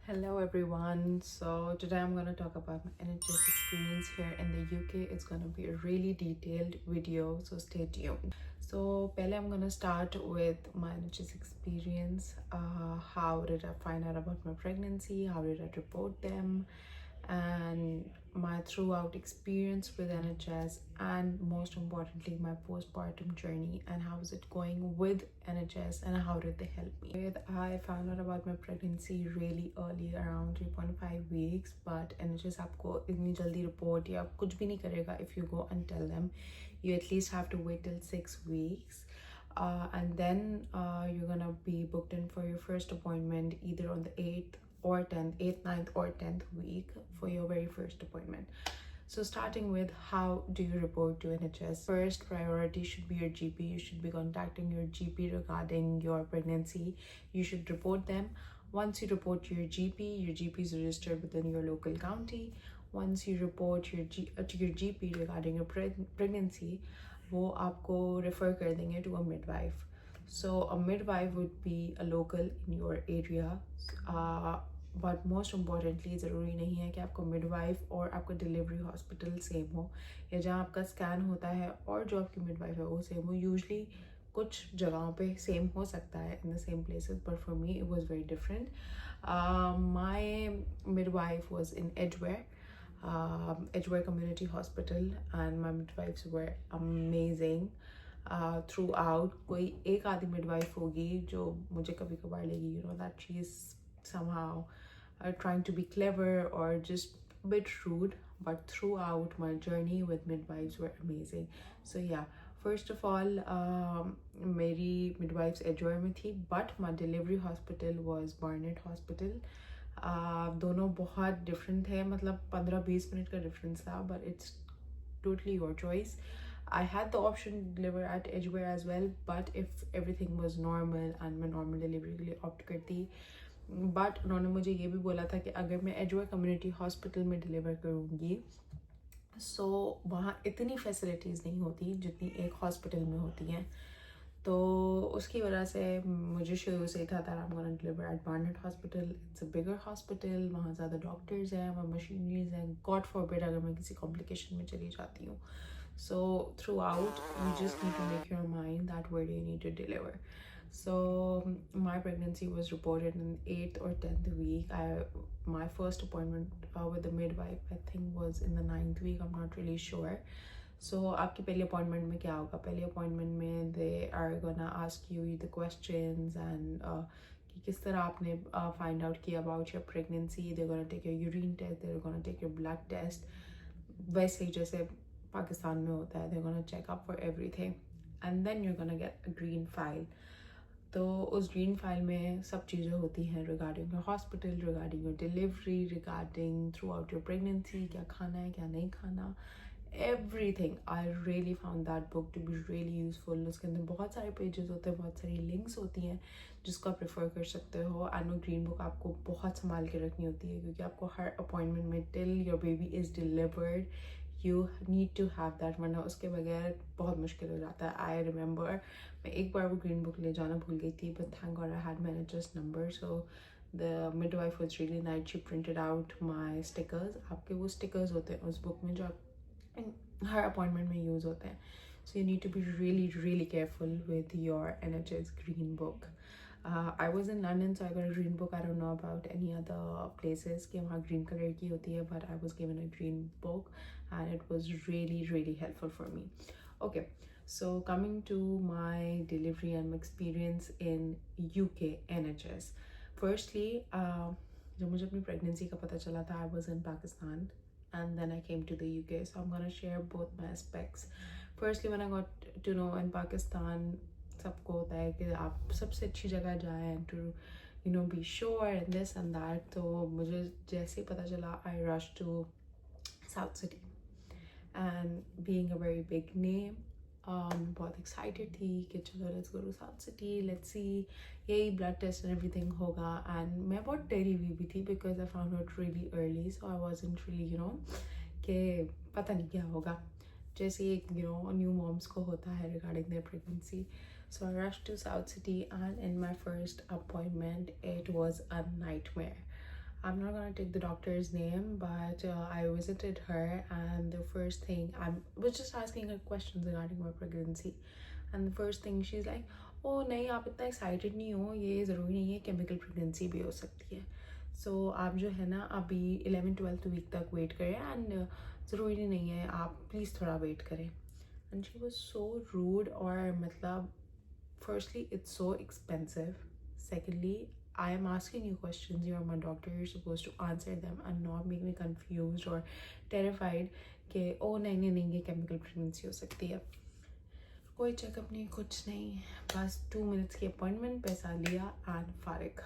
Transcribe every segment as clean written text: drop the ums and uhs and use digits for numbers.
Hello everyone. So today I'm going to talk about my NHS experience here in the UK. It's going to be a really detailed video, so stay tuned. So pehle I'm going to start with my NHS experience. How did I find out about my pregnancy? How did I report them? And my throughout experience with NHS, and most importantly my postpartum journey and how is it going with NHS and how did they help me. I found out about my pregnancy really early, around 3.5 weeks, but NHS आपको इतनी जल्दी report या कुछ भी नहीं करेगा if you go and tell them. You at least have to wait till 6 weeks. And then you're gonna be booked in for your first appointment either on the 8th, 9th or 10th week for your very first appointment. So starting with, how do you report to NHS? First priority should be your GP. You should be contacting your GP regarding your pregnancy. You should report them. Once you report to your GP is registered within your local county. Once you report to your GP regarding your pregnancy, वो आपको refer कर देंगे to a midwife. So a midwife would be a local in your area. But most importantly, ज़रूरी नहीं है कि आपको midwife और आपका delivery hospital same हो, या जहाँ आपका scan होता है और जो आपकी midwife है वो same हो. Usually कुछ जगहों पे same हो सकता है in the same places, but for me it was very different. My midwife was in Edgware Community Hospital, and my midwives were amazing. Through out कोई एक आधी मिडवाइफ होगी जो मुझे कभी कभार लेगी, you know, that she is somehow trying to be clever or just a bit rude, but throughout my journey with midwives were amazing. So yeah, first of all, मेरी midwives Edgware में थी, but my delivery hospital was Barnet Hospital. दोनों बहुत different थे, मतलब 15-20 minute का difference था, but it's totally your choice. I had the option to deliver at Edgware as well, but if everything was normal and मैं normal delivery के लिए opt करती, but उन्होंने मुझे ये भी बोला था कि अगर मैं Edgware Community Hospital में deliver करूँगी, so वहाँ इतनी facilities नहीं होती जितनी एक hospital में होती हैं. तो उसकी वजह से मुझे शुरू से था that I'm gonna deliver at Barnet Hospital. It's a bigger hospital, वहाँ ज़्यादा doctors हैं, वहाँ machines हैं, God forbid अगर मैं किसी complication में चली जाती हूँ. So throughout, you just need to make your mind that where do you need to deliver. So my pregnancy was reported in 8th or 10th week. My first appointment with the midwife, I think, was in the 9th week. I'm not really sure. So आपकी पहली appointment में क्या होगा? पहली appointment में they are gonna ask you the questions and कि किस तरह आपने find out किया about your pregnancy. They're gonna take your urine test. They're gonna take your blood test. वैसे ही जैसे पाकिस्तान में होता है, they're gonna check up for everything and then you're gonna get a green file. तो उस green file में सब चीज़ें होती हैं regarding your hospital, regarding your delivery, regarding through out your pregnancy, क्या खाना है क्या नहीं खाना, everything. I really found that book to be really useful. उसके अंदर बहुत सारे पेजेस होते हैं, बहुत सारी लिंक्स होती हैं जिसको आप रेफर कर सकते हो. एंड वो ग्रीन बुक आपको बहुत संभाल के रखनी होती है क्योंकि आपको हर अपॉइंटमेंट में till your baby is delivered you need to have that, वरना उसके बगैर बहुत मुश्किल हो जाता है. आई रिमेंबर मैं एक बार वो ग्रीन बुक ले जाना भूल गई थी, but thank God I had my NHS number. So the midwife was really nice. She printed out my stickers. आपके वो stickers होते हैं उस बुक में जो आप हर अपॉइंटमेंट में यूज़ होते हैं. So you need to be really really careful with your NHS green book. I was in London, so I got a green book. I don't know about any other places कि वहाँ green color की होती है, but I was given a green book and it was really really helpful for me. Okay, so coming to my delivery and my experience in UK NHS. Firstly, जब मुझे अपनी pregnancy का पता चला था, I was in Pakistan and then I came to the UK, so I'm gonna share both my aspects. Firstly, when I got to know in Pakistan, सबको होता है कि आप सबसे अच्छी जगह जाएं to be sure and this and that. तो मुझे जैसे ही पता चला, I rushed to South City and being a very big name, बहुत excited थी कि चलो let's go to South City, let's see, यही blood test and everything होगा. And मैं बहुत डरी हुई भी थी because I found out really early, so I wasn't really कि पता नहीं क्या होगा, जैसे एक new moms को होता है regarding their pregnancy. So I rushed to South City and in my first appointment it was a nightmare. I'm not gonna take the doctor's name, but I visited her, and the first thing I was just asking her questions regarding my pregnancy, and the first thing she's like, oh नहीं आप इतना excited नहीं हो, ये ज़रूरी नहीं है, chemical pregnancy भी हो सकती है. सो आप जो है ना अभी 11th-12th वीक तक वेट करें, एंड ज़रूरी नहीं है, आप प्लीज़ थोड़ा वेट करें. And she was so rude. और मतलब firstly it's so expensive, secondly I am asking you questions, you are my doctor, you're supposed to answer them and not make me confused or terrified कि ओ नहीं नहीं नहीं ये chemical pregnancy हो सकती है. कोई चेकअप नहीं, कुछ नहीं, बस 2 minutes की अपॉइंटमेंट, पैसा लिया एंड फारिग.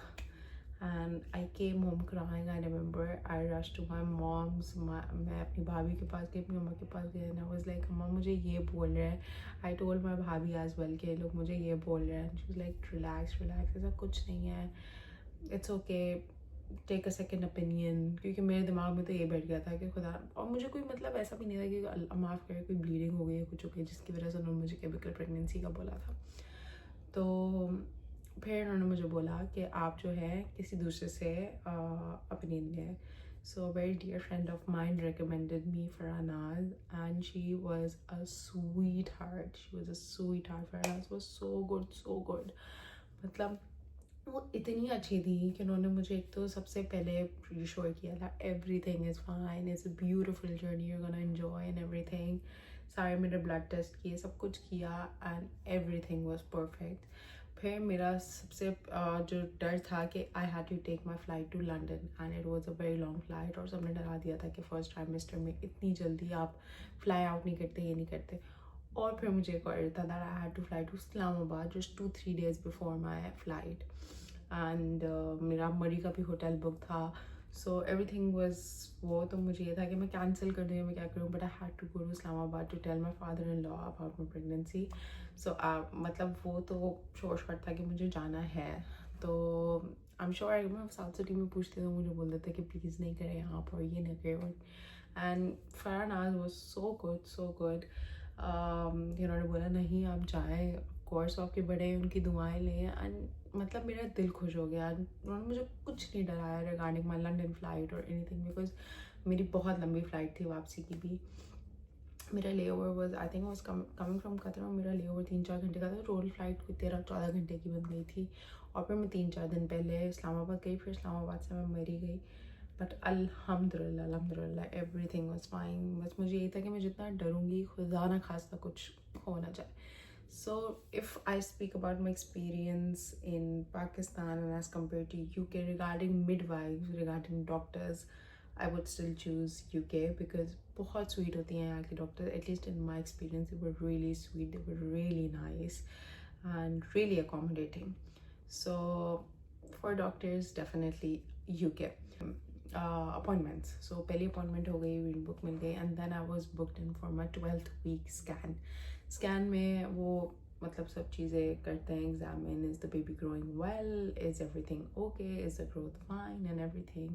And I came home crying. I remember I rushed to my mom's. मैं अपनी भाभी के पास गई, अपनी मम्मा के पास गई, and I was like, अम्मा मुझे ये बोल रहे हैं. I told my भाभी as well कि लोग मुझे ये बोल रहे हैं. And she was like, relax relax, ऐसा कुछ नहीं है, it's okay, take a second opinion. क्योंकि मेरे दिमाग में तो ये बैठ गया था कि खुदा, और मुझे कोई मतलब ऐसा भी नहीं था कि माफ़ करे कोई ब्लीडिंग हो गई है, कुछ हो गया जिसकी वजह से उन्होंने मुझे केमिकल प्रेगनेंसी का बोला था. तो फिर उन्होंने मुझे बोला कि आप जो है किसी दूसरे से ओपिनियन लें. So a very dear friend of mine recommended me Farhanaz, and she was a sweetheart. She was a sweetheart. Farhanaz was so good, so good. मतलब वो इतनी अच्छी थी कि उन्होंने मुझे एक तो सबसे पहले रिश्योर किया था everything is fine, it's a beautiful journey, you gonna enjoy and everything. सारे मेरे ब्लड टेस्ट किए, सब कुछ किया, एंड एवरीथिंग वाज परफेक्ट. फिर मेरा सबसे जो डर था कि I had to take my flight to London, and it was a very long flight. और सबने डरा दिया था कि फर्स्ट ट्राइमेस्टर में इतनी जल्दी आप फ्लाई आउट नहीं करते, ये नहीं करते. और फिर मुझे एक और था that I had to fly to Islamabad just 2-3 days before my flight. And मेरा मरी का भी होटल बुक था. सो एवरीथिंग वाज वो. तो मुझे ये था कि मैं कैंसिल कर दूँ या मैं क्या करूँ, but I had to go to Islamabad to tell my father in law about my pregnancy. So मतलब वो तो शोर शॉट था कि मुझे जाना है. तो आई एम श्योर मैं साउथ सिटी में पूछती तो मुझे बोल देते कि प्लीज़ नहीं करें यहाँ पर, ये नहीं करें. And Farhanaz was so good, so good. उन्होंने बोला नहीं आप जाएँ, कोर्स आपके बड़े, उनकी दुआएं लें. एंड मतलब मेरा दिल खुश हो गया. उन्होंने मुझे कुछ नहीं डराया रिगार्डिंग माई लंदन फ़्लाइट और एनीथिंग, बिकॉज मेरी बहुत लंबी फ़्लाइट थी वापसी की भी. मेरा ले over was I think was coming from Qatar, और मेरा ले ओवर 3-4 घंटे का था. टोटल फ़्लाइट कोई 13-14 घंटे की बन गई थी. और फिर मैं 3-4 दिन पहले इस्लामाबाद गई, फिर इस्लामाबाद से मैं मरी गई. बट अल्हम्दुलिल्लाह अल्हम्दुलिल्लाह एवरीथिंग वाज फाइन. बस मुझे ये था कि मैं जितना डरूंगी खुदा ना खास्ता कुछ हो ना जाए. So if I speak about my experience in Pakistan and as compared to UK regarding midwives, regarding doctors, I would still choose UK because बहुत sweet होती हैं यहाँ के doctors. At least in my experience, they were really sweet, they were really nice and really accommodating. So for doctors, definitely UK. Appointments. So पहली appointment हो गई, Wien book मिल गई, and then I was booked in for my 12th week scan. Scan में वो मतलब सब चीज़ें करते हैं, examine is the baby growing well, is everything okay, is the growth fine and everything.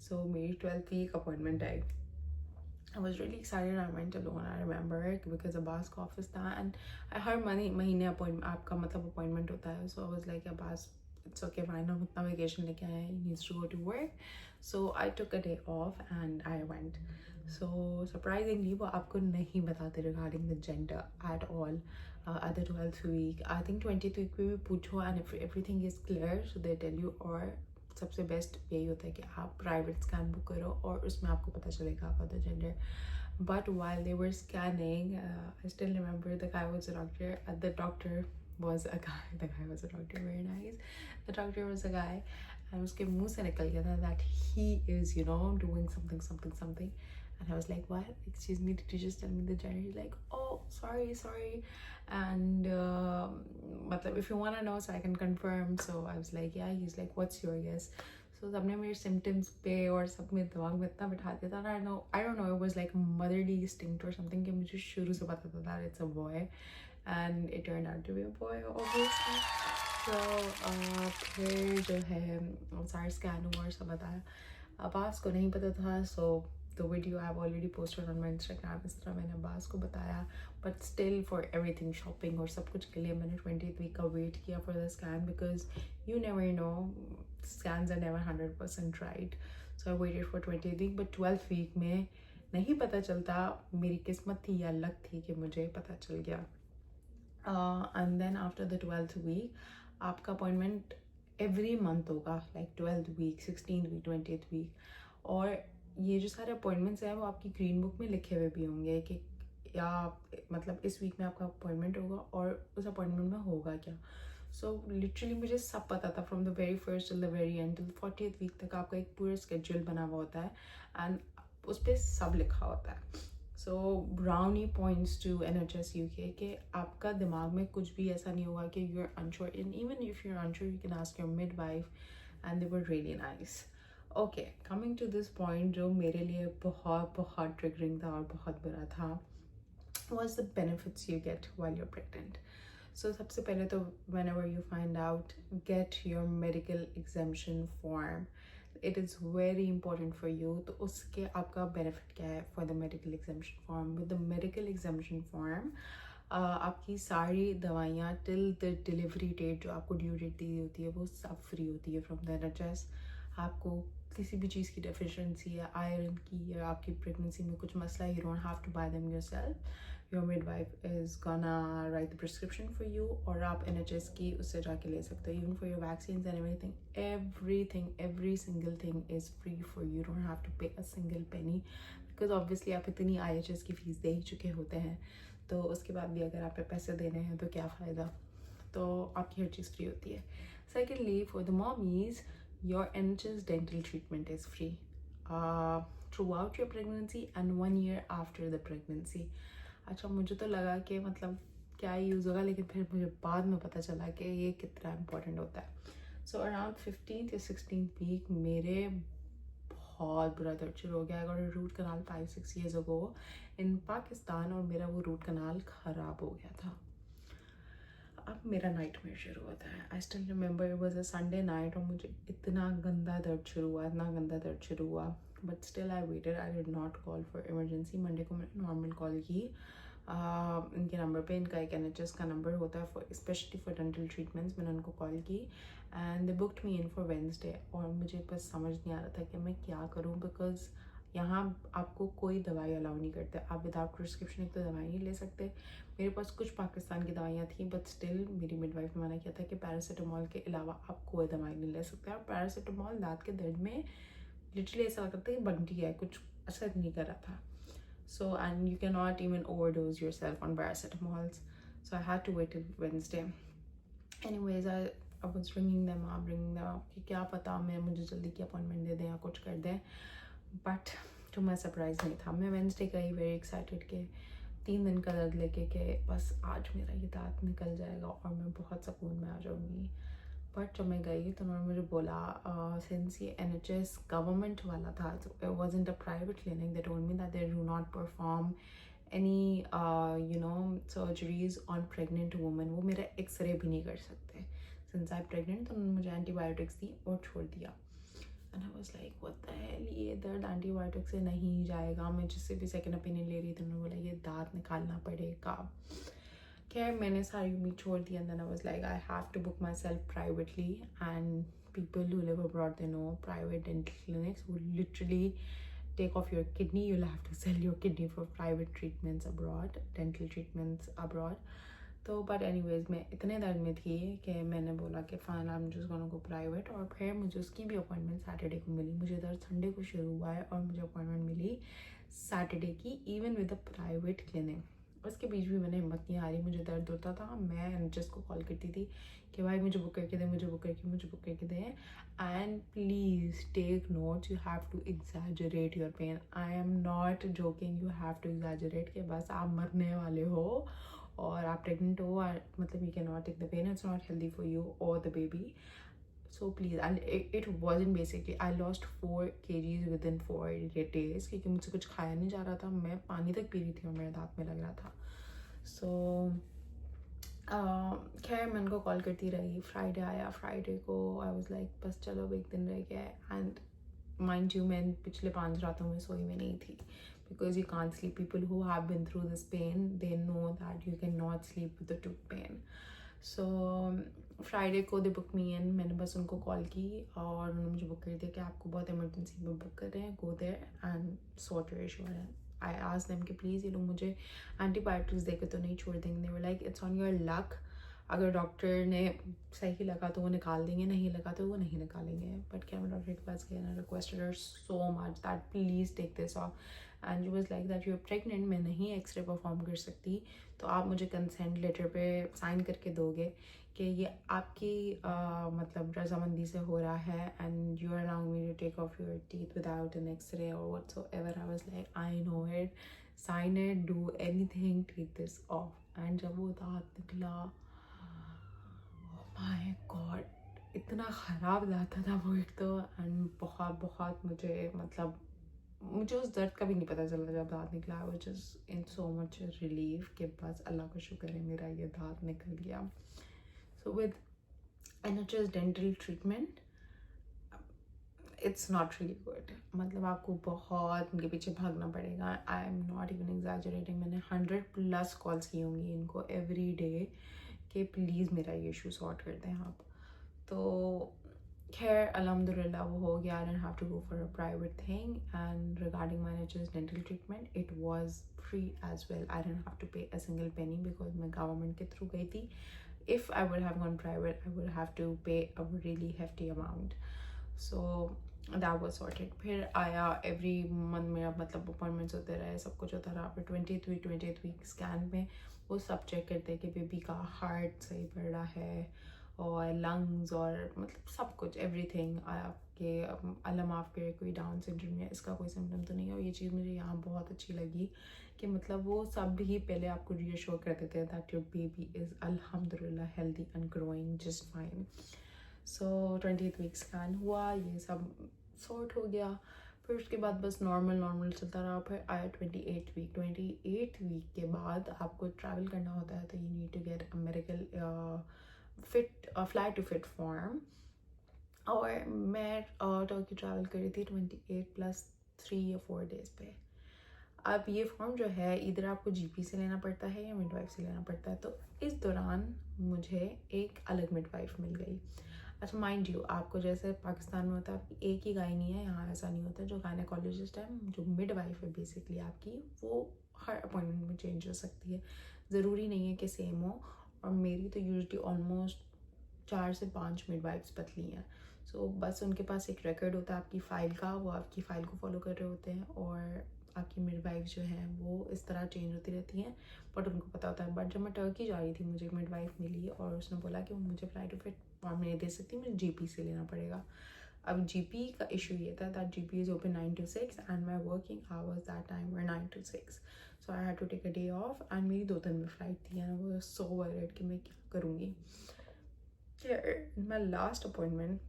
So मेरी 12th week appointment I. I was really excited. I went alone, I remember, because Abbas का office था, and I heard महीने appointment आपका मतलब appointment होता है. So I was like, Abbas, it's okay, fine, हम इतना vacation लेके आए हैं, he needs to go to work. So I took a day off and I went. So surprisingly वो आपको नहीं बताते regarding the gender at all. At the 12th week, I think 20th week पे भी पूछो, and if everything is clear, so they tell you. और सबसे best यही होता है कि आप प्राइवेट स्कैन बुक करो और उसमें आपको पता चलेगा about the gender. But while they were scanning, I still remember the guy was a doctor. The doctor was a guy. The guy was a doctor. Very nice. The doctor was a guy, and उसके मुंह से निकल गया था that he is, you know, doing something. And I was like, what? Excuse me, did you just tell me the gender? He's like, oh, sorry. And matlab, if you want to know, so I can confirm. So I was like, yeah. He's like, what's your guess? So सबने मेरे symptoms पे और सब में दिमाग में इतना बिठा दिया था. I don't know, it was like motherly instinct or something कि मुझे शुरू से पता था that it's a boy, and it turned out to be a boy, obviously. So फिर जो है सारे स्कैन हुआ और सब बताया. अब्बास को नहीं पता था, so the video I've already posted on my Instagram. इस तरह मैंने अब्बास को बताया, but still for everything, shopping और सब कुछ के लिए मैंने 20th week का wait किया for the scan, because you never know, scans are never 100% right. So I waited for 20th week, but 12th week में नहीं पता चलता मेरी किस्मत थी या लक थी कि मुझे पता चल गया. And then after the 12th week आपका अपॉइंटमेंट एवरी मंथ होगा, like 12th week, 16th week, 20th week. और ये जो सारे अपॉइंटमेंट्स हैं वो आपकी ग्रीन बुक में लिखे हुए भी होंगे कि या मतलब इस वीक में आपका अपॉइंटमेंट होगा और उस अपॉइंटमेंट में होगा क्या. सो लिटरली मुझे सब पता था from the very first till the very and, till 40th week तक आपका एक पूरा स्केड्यूल बना हुआ होता है एंड उस पर सब लिखा होता है. So brownie points to NHS UK कि आपका दिमाग में कुछ भी ऐसा नहीं होगा कि you are unsure, and even if you are unsure you can ask your midwife and they were really nice. Okay, coming to this point जो मेरे लिए बहुत बहुत ट्रिगरिंग था और बहुत बुरा था, was the benefits you get while you're pregnant. So सबसे पहले तो whenever you find out, get your medical exemption form. It is very important for you. तो उसके आपका benefit क्या है for the medical exemption form? With the medical exemption form, आपकी सारी दवाइयाँ till the delivery date जो आपको ड्यू डेट दी होती है वो सब फ्री होती है from the NHS. आपको किसी भी चीज़ की डेफिशिएंसी या आयरन की या आपकी प्रेगनेंसी में कुछ मसला, you don't have to buy them yourself. Your midwife is gonna write the prescription for you, और आप NHS की उससे जाके ले सकते हो. Even for your vaccines and everything, every single thing is free for you. You don't have to pay a single penny, because obviously आप इतनी IHS की फीस दे ही चुके होते हैं, तो उसके बाद भी अगर आप पे पैसे देने हैं तो क्या फ़ायदा. तो आपकी हर चीज़ फ्री होती है. Secondly, for the mommies, your NHS dental treatment is free throughout your pregnancy and 1 year after the pregnancy. अच्छा, मुझे तो लगा कि मतलब क्या यूज़ होगा, लेकिन फिर मुझे बाद में पता चला कि ये कितना इम्पोर्टेंट होता है. सो अराउंड 15th या 16th वीक मेरे बहुत बुरा दर्द शुरू हो गया. I got a root canal 5-6 years ago in Pakistan, और मेरा वो रूट कनाल ख़राब हो गया था. अब मेरा नाइटमेयर शुरू होता है. I still remember it was a Sunday night, और मुझे इतना गंदा दर्द शुरू हुआ, but still I waited. I did not call for emergency. Monday को मैंने नॉर्मल कॉल की इनके नंबर पे. इनका एक NHS का नंबर होता है for specially for dental treatments. मैंने उनको कॉल की and they booked me in for Wednesday. और मुझे बस समझ नहीं आ रहा था कि मैं क्या करूँ, बिकॉज यहाँ आपको कोई दवाई अलाउ नहीं करते. आप विदाउट प्रिस्क्रिप्शन एक तो दवाई नहीं ले सकते. मेरे पास कुछ पाकिस्तान की दवाइयाँ थी, बट स्टिल मेरी मिडवाइफ ने मना किया था कि पैरासीटामोल के अलावा आप कोई दवाई नहीं ले सकते. और पैरासीटामोल दांत के दर्द में लिटरली ऐसा लगता है कि बनती है, कुछ असर नहीं कर रहा था. So and you can not even overdose yourself on paracetamols. So I had to wait till Wednesday. Anyways I was ringing them up कि क्या पता मैं मुझे जल्दी की अपॉइंटमेंट दे दें या कुछ कर दें. बट तो मैं सरप्राइज़ नहीं था. मैं वेडनेसडे गई वेरी एक्साइटेड के 3 दिन का दर्द लेके कि बस आज मेरा ये दांत निकल जाएगा और मैं बहुत सुकून में आ जाऊँगी. बट जब मैं गई तो उन्होंने मुझे बोला सिंस ये NHS गवर्नमेंट वाला था, तो it wasn't a private clinic, they told me that they do not perform any surgeries on pregnant women. वो मेरा एक्सरे भी नहीं कर सकते सिंस आई प्रेग्नेंट. तो उन्होंने मुझे एंटीबायोटिक्स दी और छोड़ दिया. And I was like what the hello, ये दर्द एंटीबायोटिक से नहीं जाएगा. मैं जिससे भी सेकंड ओपिनियन ले रही थी, उन्होंने बोला ये दांत निकालना पड़ेगा. खैर मैंने सारी उम्मीद छोड़ दी. And then I was like I have to book myself privately. And people who live abroad they know private dental clinics would literally take off your kidney. You'll have to sell your kidney for private treatments abroad, dental treatments abroad. तो but anyways मैं इतने दर्द में थी कि मैंने बोला कि fine I am just gonna go private. और फिर मुझे उसकी भी अपॉइंटमेंट सैटरडे को मिली. मुझे दर्द संडे को शुरू हुआ है और मुझे अपॉइंटमेंट मिली सैटरडे की, even with a private clinic. उसके बीच भी मैंने हिम्मत नहीं हारी. मुझे दर्द होता था, मैं NHS को कॉल करती थी कि भाई मुझे बुक करके दे, मुझे बुक करके दे. And please take notes, you have to exaggerate your pain. I am not joking, you have to exaggerate कि बस आप मरने वाले हो और आप प्रेग्नेंट हो, और मतलब you can not take the pain, it's not healthy for you और the baby. So please, and it wasn't basically, I lost 4 kgs within 4 days क्योंकि मुझसे कुछ खाया नहीं जा रहा था. मैं पानी तक पी रही थी और मेरे दांत में लग रहा था. सो खैर मैं उनको कॉल करती रही. फ्राइडे आया. फ्राइडे को आई वाज लाइक बस चलो एक दिन रह गया. एंड माइंड यू मैं पिछले 5 रातों में सोई में नहीं थी, because you can't sleep. People who have been through this pain, they know that you cannot sleep with the tooth pain. So Friday को दे बुक मी इन, मैंने बस उनको कॉल की और उन्होंने मुझे बुक कर दिया कि आपको बहुत इमरजेंसी में बुक कर रहे हैं, go there and sort your issue. I asked them कि प्लीज़ ये लोग मुझे एंटीबायोटिक्स देकर तो नहीं छोड़ देंगे। They were like it's on your luck, अगर डॉक्टर ने सही लगा तो वो निकाल देंगे, नहीं लगा तो वो नहीं निकालेंगे। बट क्या मैं डॉक्टर के पास गया ना, requested her so much that please take this off, and she was like that you are pregnant, मैं नहीं एक्सरे परफॉर्म कर सकती, तो आप मुझे कंसेंट लेटर पे साइन करके दोगे कि ये आपकी मतलब रजामंदी से हो रहा है, and you are allowing me to take off your teeth without an x ray और whatsoever. I was like I know it, sign it, do anything, take this off. And जब वो दांत निकला, माय गॉड, इतना ख़राब दांत था वो एक तो, एंड बहुत बहुत मुझे मतलब मुझे उस दर्द का भी नहीं पता चला जब दांत निकला। I was just in so much relief कि बस अल्लाह का शुक्र है मेरा ये दांत निकल गया। So with NHS dental treatment it's not really good, मतलब आपको बहुत उनके पीछे भागना पड़ेगा। आई एम नॉट इवन एग्जैजरेटिंग, मैंने 100+ कॉल्स की होंगी इनको एवरी डे कि प्लीज़ मेरा ये इशू सॉर्ट कर दें आप। तो खैर अल्हम्दुलिल्लाह वो हो गया। I didn't have to go for a private thing, and regarding my NHS dental treatment it was free as well. I didn't have to pay a single penny because मैं गवर्नमेंट के थ्रू गई थी। If I would have gone private I would have to pay a really hefty amount. So that was sorted. फिर आया every month मेरा मतलब appointments होते रहे, सब कुछ होता रहा। फिर 20th वीक स्कैन में वो सब चेक करते हैं कि बेबी का हार्ट सही पड़ रहा है और लंग्स और मतलब सब कुछ एवरीथिंग। आपके अल्लाह माफ़ करे कोई डाउन सिंड्रोम या इसका कोई सिम्टम तो नहीं है। और ये चीज़ मुझे यहाँ बहुत अच्छी लगी कि मतलब वो सब ही पहले आपको रीअश्योर कर देते हैं दैट योर बेबी इज़ अल्हम्दुलिल्लाह healthy and growing just fine. So 20th week scan हुआ, ये सब सॉर्ट हो गया। फिर उसके बाद बस नॉर्मल चलता रहा। फिर आया 28th वीक के बाद आपको ट्रैवल करना होता है, तो you need to get a medical fit fly to fit form. और मैं टर्की ट्रैवल करी थी 28+3 या 4 डेज़ पे। अब ये फॉर्म जो है इधर आपको GP से लेना पड़ता है या मिडवाइफ से लेना पड़ता है। तो इस दौरान मुझे एक अलग मिडवाइफ मिल गई। अच्छा माइंड यू, आपको जैसे पाकिस्तान में होता है आपकी एक ही गायनी है, यहाँ ऐसा नहीं होता। जो गायनेकोलॉजिस्ट है, जो मिडवाइफ है बेसिकली आपकी, वो हर अपॉइंटमेंट में चेंज हो सकती है, ज़रूरी नहीं है कि सेम हो। और मेरी तो यूजुअली ऑलमोस्ट 4 से 5 मिडवाइफ्स बदली हैं। सो बस उनके पास एक रिकॉर्ड होता है आपकी फ़ाइल का, वो आपकी फ़ाइल को फॉलो कर रहे होते हैं और आपकी मिडवाइफ जो हैं वो इस तरह चेंज होती रहती हैं, बट उनको पता होता है। बट जब मैं टर्की जा रही थी मुझे एक मिडवाइफ मिली और उसने बोला कि वो मुझे फ्लाई टू फिट फॉर्म नहीं दे सकती, मुझे GP से लेना पड़ेगा। अब GP का इशू ये था that GP is open 9 to 6 and my working hours that time were 9 to 6। So I had to take a day off and मेरी 2 दिन में फ़्लाइट थी एंड वो सो वरीड कि मैं क्या करूँगी। माई लास्ट अपॉइंटमेंट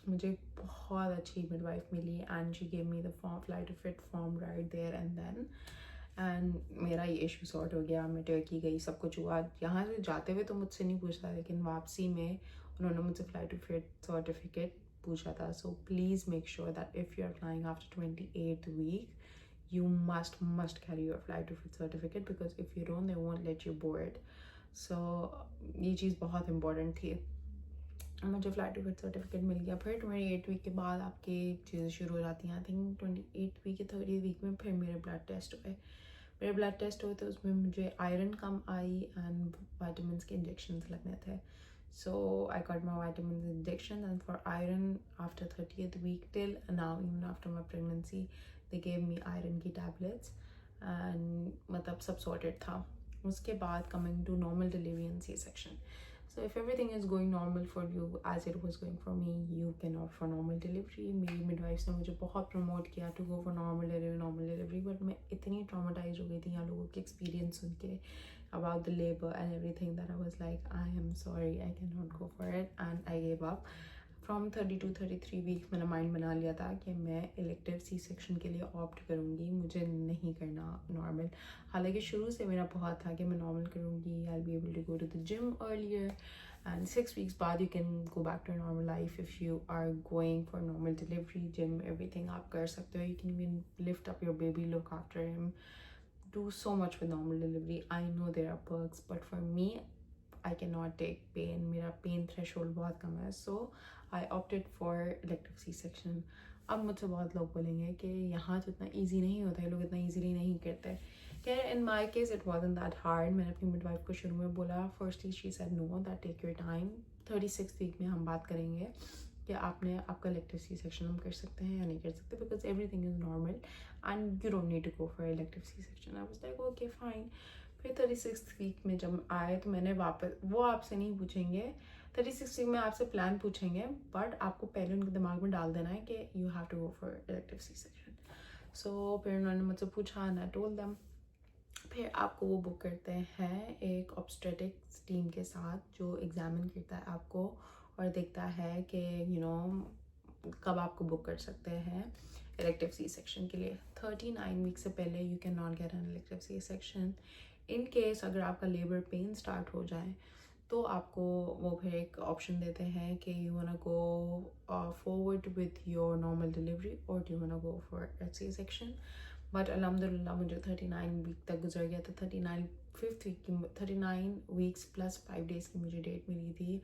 मुझे बहुत अच्छी मिडवाइफ मिली and she gave me the form fly to fit form right there and then, and मेरा ये इशू सॉर्ट हो गया। मैं टर्की गई, सब कुछ हुआ। यहाँ से जाते हुए तो मुझसे नहीं पूछा, लेकिन वापसी में उन्होंने मुझसे फ्लाई टू फिट सर्टिफिकेट पूछा था। So please make sure that if you are flying after 28th week you must carry your flight to fit certificate because if you don't they won't let you board. So ये चीज़ बहुत important थी। मुझे flight to fit certificate मिल गया। फिर 28 week के बाद आपकी चीज़ें शुरू हो जाती हैं। आई थिंक 28 वीक या 30 वीक में फिर मेरे ब्लड टेस्ट हुए। मेरे ब्लड टेस्ट हुए तो उसमें मुझे आयरन कम आई एंड वाइटामिन के इंजेक्शंस लगने थे। So I got my vitamin injection and for iron after 30th week till now even after my pregnancy they gave me iron की टैबलेट्स एंड मतलब सब सॉर्टेड था। उसके बाद coming to normal delivery and C-section. So if everything is going normal for you as it was going for me, you can opt for normal delivery. मेरी midwives ने मुझे बहुत promote किया to go for normal delivery, but मैं इतनी traumatized हो गई थी यहाँ लोगों के experience सुन के about the labor and everything that I was like, I am sorry, I cannot go for it, and I gave up. From 32-33 weeks मैंने माइंड बना लिया था कि मैं इलेक्टिव C-section के लिए ऑप्ट करूँगी, मुझे नहीं करना नॉर्मल। हालांकि शुरू से मेरा बहुत था कि मैं नॉर्मल करूँगी, I will be able to go to the gym earlier and 6 weeks बाद you can go back to normal life if you are going for normal delivery, gym, everything आप कर सकते हो. You can even lift up your baby, look after him, do so much with normal delivery. I know there are perks, but for me I cannot take pain. मेरा pain threshold बहुत कम है, so I opted for elective C-section. अब मुझसे बहुत लोग बोलेंगे कि यहाँ तो इतना easy नहीं होता है, लोग इतना easily नहीं करते. In my case it wasn't that hard. मैंने अपनी midwife को शुरू में बोला. Firstly she said no, that take your time. 36th week में हम बात करेंगे कि आपने आपका elective C-section हम कर सकते हैं या नहीं कर सकते, because everything is normal and you don't need to go for elective C-section. I was like okay fine. फिर 36th week में जब आए तो मैंने वापस, वो आपसे नहीं पूछेंगे 36th week में आपसे प्लान पूछेंगे, बट आपको पहले उनके दिमाग में डाल देना है कि you have to go for elective C-section. So फिर उन्होंने मुझसे पूछा and I told them. फिर आपको वो बुक करते हैं एक ऑब्स्टेटिक्स टीम के साथ जो एग्जामिन करता है आपको और देखता है कि कब आपको बुक कर सकते हैं इलेक्टिव सी सेक्शन के लिए. 39 वीक से पहले you can not get an elective C section. In case अगर आपका लेबर पेन स्टार्ट हो जाए तो आपको वो फिर एक ऑप्शन देते हैं कि you wanna go forward with your normal delivery और do you wanna go for C section. But अल्हम्दुलिल्लाह मुझे 39 वीक तक गुजर गया था. 39 वीक्स प्लस 5 डेज़ की मुझे डेट मिली थी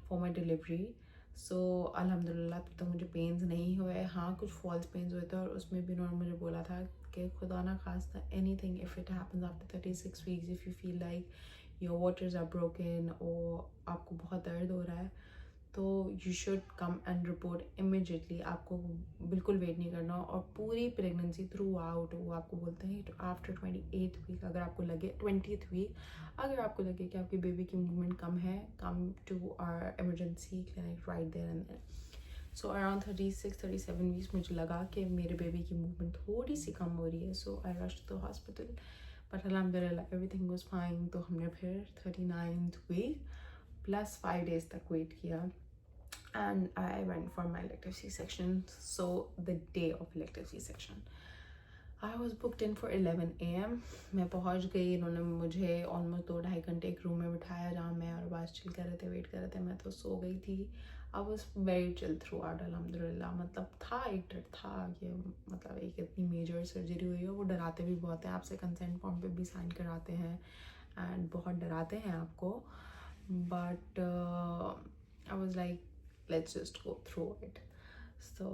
फॉर माई डिलीवरी. सो अल्हम्दुलिल्लाह तब तक मुझे पेन्स नहीं हुए. हाँ कुछ फॉल्स पेन्स हुए थे और उसमें भी उन्होंने मुझे बोला था कि खुदा ना खास्ता anything if it happens after 36 weeks, if you feel like your waters are broken और आपको बहुत दर्द हो रहा है तो you should come and report immediately. आपको बिल्कुल वेट नहीं करना और पूरी प्रेगनेंसी थ्रू आउट वो आपको बोलते हैं आफ्टर 28th वीक अगर आपको लगे 20th वीक अगर आपको लगे कि आपकी बेबी की मूवमेंट कम है, come to our emergency clinic right there and there. So around 36-37 weeks मुझे लगा कि मेरे बेबी की मूवमेंट थोड़ी सी कम हो रही है. सो आई रश्ड टू हॉस्पिटल बट अल्हम्दुलिल्लाह एवरीथिंग वाज फाइन. तो हमने फिर 39th वीक प्लस 5 डेज़ तक वेट किया and I went for my elective C-section. So the day of elective C-section I was booked in for 11 AM. मैं पहुंच गई. इन्होंने मुझे ऑलमोस्ट 2-2.5 घंटे एक रूम में बिठाया जहाँ मैं और बास चिल कर रहे थे, वेट कर रहे थे. मैं तो सो गई थी. I was very chill throughout अल्हम्दुलिल्लाह. मतलब था एक डर था कि मतलब एक इतनी मेजर सर्जरी हुई है. वो डराते भी बहुत हैं, आपसे कंसेंट फॉर्म पे भी साइन कराते हैं एंड बहुत डराते हैं आपको. But I was like let's just go through it. So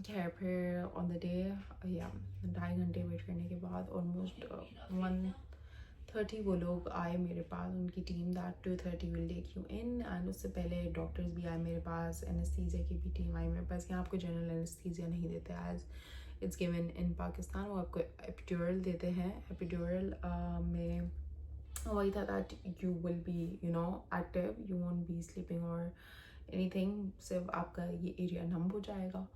yeah, फिर on the day 2.5 घंटे वेट करने के बाद ऑलमोस्ट 1:30 वो लोग आए मेरे पास, उनकी team. That 2:30 will take you in. And उससे पहले डॉक्टर्स भी आए मेरे पास, एनेस्थीसिया की भी टीम आई मेरे पास. यहाँ आपको जनरल एनेस्थीसिया नहीं देते as it's given in Pakistan. वो आपको एपिड्यूरल देते हैं. एपिड्यूरल में वही था that you will be active, you won't be sleeping और एनीथिंग. सिर्फ आपका ये एरिया नम हो जाएगा.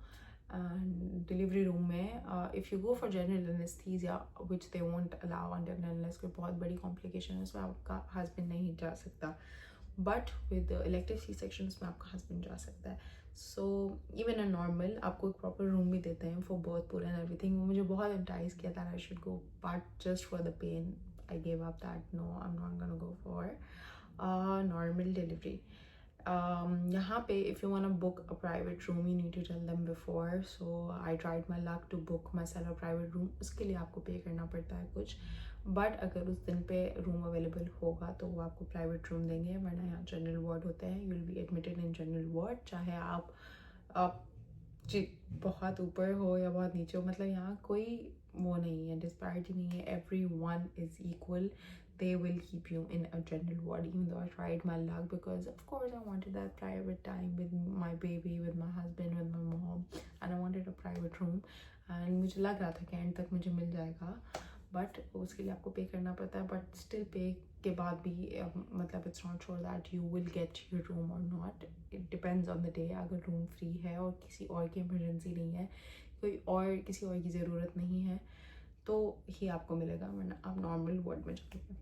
एंड डिलीवरी रूम में if you go for general anaesthesia which they won't allow under unless कोई बहुत बड़ी कॉम्प्लिकेशन है उसमें आपका हस्बैंड नहीं जा सकता. But with elective C section में आपका हस्बैंड जा सकता है. सो इवन अ नॉर्मल आपको एक प्रॉपर रूम भी देते हैं for birth pool and everything. वो मुझे बहुत एडवाइस किया था I should go but just for the pain I gave up that no I am not gonna go for normal delivery. यहाँ पे if you want to book a private room you need to tell them before. So I tried my luck to book myself a private room. उसके लिए आपको पे करना पड़ता है कुछ, बट अगर उस दिन पे रूम अवेलेबल होगा तो वो आपको प्राइवेट रूम देंगे. वरना यहाँ जनरल वार्ड होते हैं. You will be admitted in general ward चाहे आप जी बहुत ऊपर हो या बहुत नीचे हो. मतलब यहाँ कोई वो नहीं है, डिस्पैरिटी नहीं है. everyone is equal. They will keep you in a general ward even though I tried my luck because of course I wanted that private time with my baby, with my husband, with my mom, and I wanted a private room. and मुझे लग रहा था कि and तक मुझे मिल जाएगा, but उसके लिए आपको पे करना पड़ता है. बट स्टिल पे के बाद भी मतलब it's not sure that you will get your room और not. It depends on the day. अगर रूम फ्री है और किसी और की इमरजेंसी नहीं है, कोई और किसी और की ज़रूरत नहीं है तो ही आपको मिलेगा, वरना आप नॉर्मल वार्ड में जाओगे.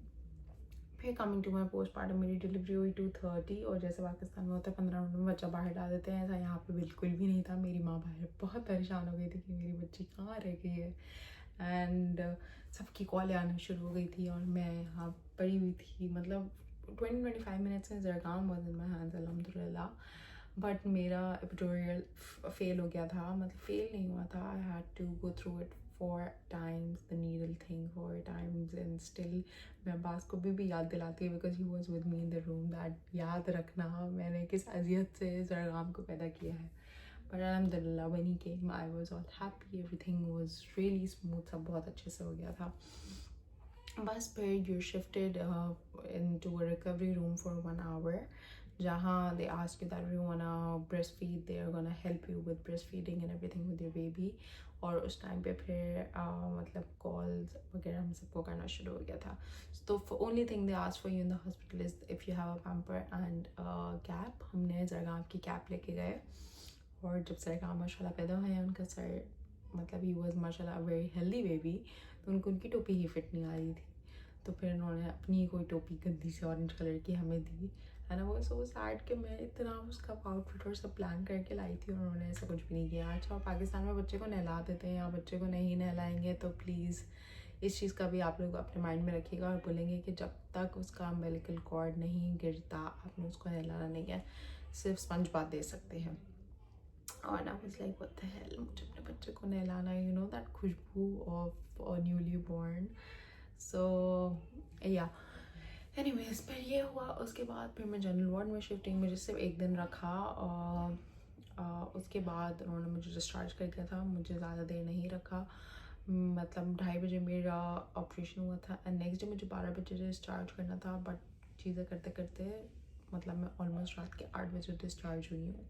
फिर कमिंग टू माई पोस्टमार्टम मेरी डिलीवरी हुई 2:30 और जैसे पाकिस्तान में होता है 15 मिनट में बच्चा बाहर डाल देते हैं, ऐसा यहाँ पे बिल्कुल भी नहीं था. मेरी माँ बाहर बहुत परेशान हो गई थी कि मेरी बच्ची कहाँ रह गई है. एंड सबकी कॉलें आना शुरू हो गई थी और मैं यहाँ पड़ी हुई थी. मतलब 20-25 minutes in Zargam was in my hands, alhamdulillah. But मेरा एपिटोरियल फेल हो गया था, मतलब फेल नहीं हुआ था, I had to go through it 4 times, the needle thing 4 times, and still मैं अब्बास को भी याद दिलाती हूँ because he was with me in the room that याद रखना मैंने किस अजियत से ज़रगाम को पैदा किया है. बट अलहमदिल्ला when he came I was all happy, everything was really smooth, सब बहुत अच्छे से हो गया था. बस फिर you shifted into a recovery room for 1 hour, जहाँ they ask you that if you wanna breastfeed, they are gonna help you with breastfeeding and everything with your baby. और उस टाइम पे फिर मतलब कॉल्स वगैरह हम सबको करना शुरू हो गया था. तो only thing they ask for you in the hospital is if you have a pamper and cap. हमने ज़रगाम की कैप लेके गए, और जब ज़रगाम माशाल्लाह पैदा हुआ है, उनका सर मतलब ही वॉज माशाल्लाह वेरी हेल्दी बेबी, तो उनको उनकी टोपी ही फिट नहीं आ रही थी. तो फिर उन्होंने अपनी कोई टोपी गंदी सी ऑरेंज कलर की हमें दी, एंड वो सो सैड कि मैं इतना उसका आउटफिट और सब प्लान करके लाई थी और उन्होंने ऐसा कुछ भी नहीं किया. अच्छा, पाकिस्तान में बच्चे को नहला देते हैं, या बच्चे को नहीं नहलाएंगे, तो प्लीज़ इस चीज़ का भी आप लोग अपने माइंड में रखिएगा और बोलेंगे कि जब तक उसका अम्बिलिकल कॉर्ड नहीं गिरता आपने उसको नहलाना नहीं है, सिर्फ स्पंज बात दे सकते हैं. और I was like what the hell, मुझे अपने बच्चे को नहलाना, यू नो दैट खुशबू of newly born. So yeah anyways फिर ये हुआ. उसके बाद फिर मैं जनरल वार्ड में शिफ्टिंग में जिससे 1 दिन रखा, और उसके बाद उन्होंने मुझे डिस्चार्ज कर दिया था. मुझे ज़्यादा देर नहीं रखा, मतलब 2:30 बजे मेरा ऑपरेशन हुआ था, एंड नेक्स्ट डे मुझे 12 बजे डिस्चार्ज करना था. बट चीज़ें करते करते मतलब मैं ऑलमोस्ट रात के 8 बजे डिस्चार्ज हुई हूँ.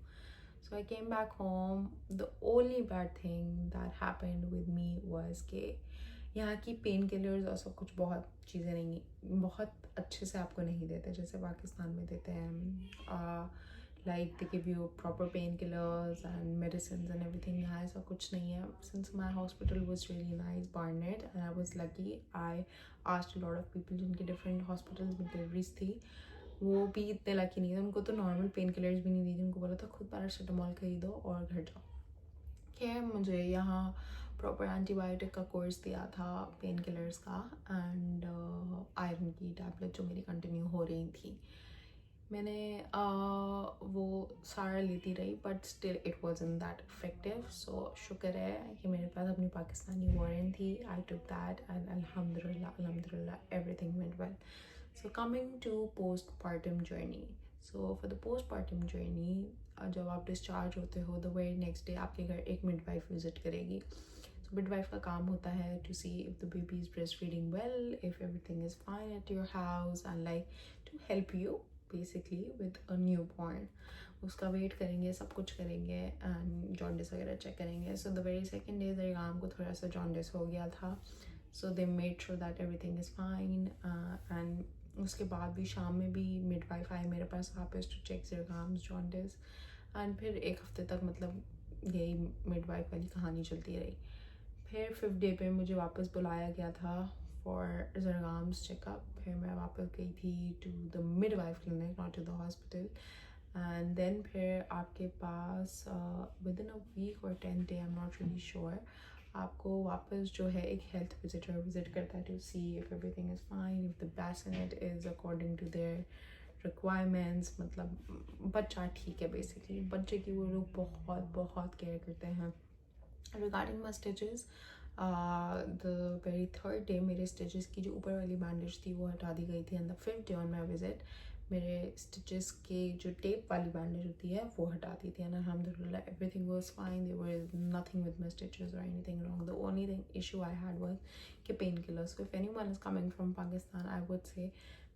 So I came back home. The only bad thing that happened with me was कि यहाँ की पेन किलर्स और सब कुछ बहुत चीज़ें नहीं, बहुत अच्छे से आपको नहीं देते जैसे पाकिस्तान में देते हैं. Like they give you proper pain killers and medicine and everything. यहाँ ऐसा कुछ नहीं है. Since my hospital was really nice, Barnet, and I was lucky. I asked a lot of people जिनके डिफरेंट हॉस्पिटल्स में डिलीवरीज थी, वो भी इतने लकी नहीं थे. उनको तो नॉर्मल पेन किलर्स भी नहीं दी थी, उनको बोला था खुद पैरासीटामोल खरीदो और घर जाओ. खैर मुझे यहाँ प्रॉपर एंटीबायोटिक का कोर्स दिया था, पेन किलर्स का, एंड आयरन की टैबलेट जो मेरी कंटिन्यू हो रही थी. मैंने वो सारा लेती रही, but still it wasn't that effective. So शुक्र है कि मेरे पास अपनी पाकिस्तानी वारंट थी. आई टुक दैट एंड अल्हम्दुलिल्लाह everything went well. So coming to postpartum journey. So for the postpartum journey, जब आप डिस्चार्ज होते हो द वेरी नेक्स्ट डे आपके घर एक मिडवाइफ विजिट करेगी. सो मिडवाइफ का काम होता है to see if the baby is breast feeding well, if everything is fine at your house, and like to help you basically with a new born. उसका weight करेंगे, सब कुछ करेंगे, एंड जॉन्डिस वगैरह चेक करेंगे. So the very second day Zargham को थोड़ा सा जॉन्डिस हो गया था. So they made sure that everything is fine. And उसके बाद भी शाम में भी मिडवाइफ आए मेरे पास वापस टू चेक ज़रगाम्स जॉन्डिस. एंड फिर 1 हफ्ते तक मतलब यही मिडवाइफ वाली कहानी चलती रही. फिर 5th डे पे मुझे वापस बुलाया गया था फॉर ज़रगाम्स चेकअप. फिर मैं वापस गई थी to the midwife clinic, not to the hospital. And then फिर आपके पास विद इन अ वीक और 10th day, I am not really sure, आपको वापस जो है एक हेल्थ विजिटर विजिट करता है to see if everything is fine, if the bassinet is according to their requirements. मतलब बच्चा ठीक है बेसिकली. बच्चे की वो लोग बहुत बहुत केयर करते हैं. Regarding my stitches, the very 3rd day मेरे स्टिचेस की जो ऊपर वाली बैंडेज थी वो हटा दी गई थी. And the 5th day on my visit मेरे स्टिचेस के जो टेप वाली बैंडेज होती है वो हटा दी थी. एंड अल्हम्दुलिल्लाह everything was fine. There was nothing with my stitches और anything wrong. The only thing issue I had was कि pain killers. If anyone is coming from Pakistan I would say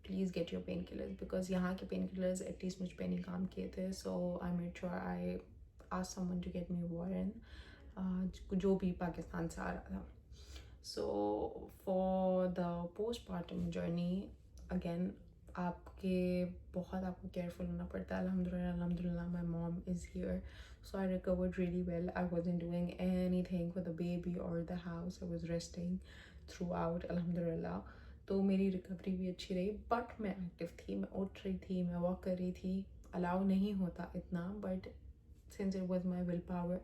please get your pain killers, because यहाँ के pain killers at least मुझ पर नहीं काम किए थे. So I made sure I asked someone to get me वारन, जो भी पाकिस्तान से आ रहा था. So for the postmortem journey again आपके बहुत आपको केयरफुल होना पड़ता है. अल्हम्दुलिल्लाह my mom is here, so I recovered really well. I wasn't doing anything for the baby और the house. I was resting throughout अल्हम्दुलिल्लाह. तो मेरी रिकवरी भी अच्छी रही, बट मैं एक्टिव थी, मैं उठ रही थी, मैं वॉक कर रही थी. अलाउ नहीं होता इतना, but since it was my will power,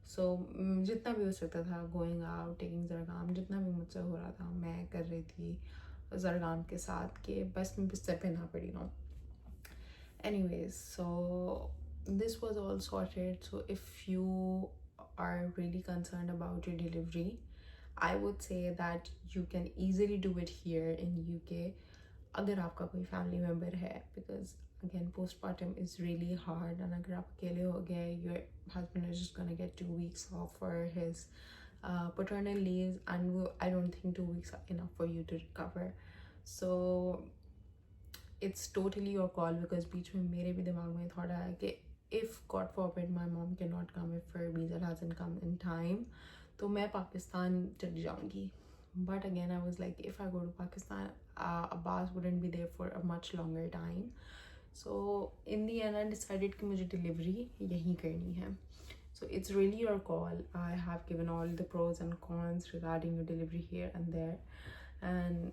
so जितना भी हो सकता था, गोइंग आउट, टेकिंग ज़रगाम, जितना भी मुझसे हो रहा था मैं कर रही थी. जरगान के साथ कि बस मैं बिस्तर पे ना पड़ी रहूँ. Anyways, so this was all sorted. So if you are really concerned about your delivery, I would say that you can easily do it here in UK अगर आपका कोई फैमिली मेम्बर है, because again postpartum is really hard, and अगर आप अकेले हो गए, your husband is just gonna get 2 weeks off for his paternal leaves, and I don't think 2 weeks are enough for you to recover. So it's totally your call, because बीच में मेरे भी दिमाग में थोड़ा है कि if God forbid my mom cannot come, if her visa hasn't come in time, तो मैं पाकिस्तान चली जाऊंगी. But again, I was like, if I go to Pakistan, Abbas wouldn't be there for a much longer time. So in the end, I decided कि मुझे delivery यहीं करनी है. So it's really your call. I have given all the pros and cons regarding your delivery here and there. And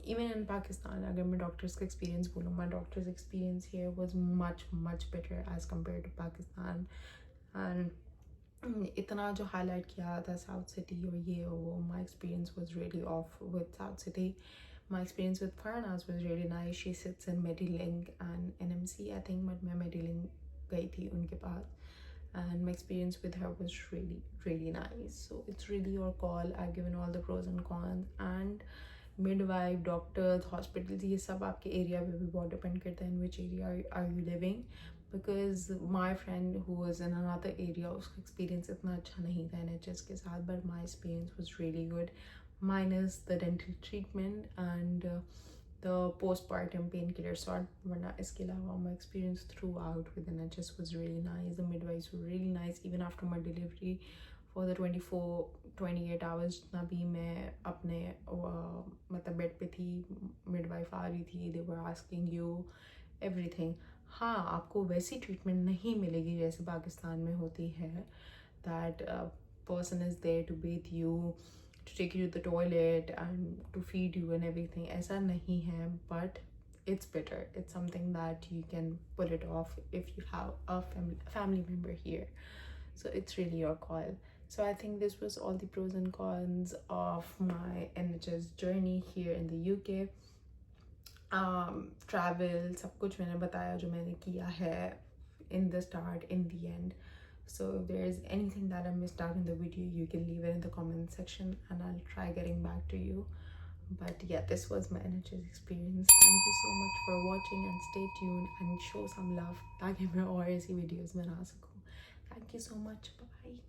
even in Pakistan, अगर मैं doctors का experience बोलूँ, my doctor's experience here was much better as compared to Pakistan. And इतना जो highlight किया था South City और ये वो, my experience was really off with South City. My experience with Farnaz was really nice. She sits in Medilink and NMC, I think, but मैं Medilink गई थी उनके पास, and my experience with her was really nice. So it's really your call. I've given all the pros and cons, and midwife, doctors, hospitals, ये सब आपके area पे भी बहुत depend करता है in which area are you living. Because my friend who was in another area, उसका experience इतना अच्छा नहीं था NHS के साथ, but my experience was really good, minus the dental treatment and the postpartum painkiller sort. वरना इसके अलावा my experience throughout with NHS was really nice. The midwives were really nice even after my delivery. For the 24-28 hours जितना भी मैं अपने मतलब bed पे थी, midwife आ रही थी, they were asking you everything. हाँ, आपको वैसी ट्रीटमेंट नहीं मिलेगी जैसे पाकिस्तान में होती है, that person is there to bathe you, to take you to the toilet and to feed you and everything. ऐसा नहीं है, but it's better. It's something that you can pull it off if you have a family member here. So it's really your call. So I think this was all the pros and cons of my NHS journey here in the UK. Travel, सब कुछ मैंने बताया जो मैंने किया है in the start, in the end. So if there is anything that I missed out in the video, you can leave it in the comment section and I'll try getting back to you. But yeah, this was my NHS experience. Thank you so much for watching, and stay tuned and show some love ताकि मैं और ऐसी videos बना सकूँ. Thank you so much. Bye.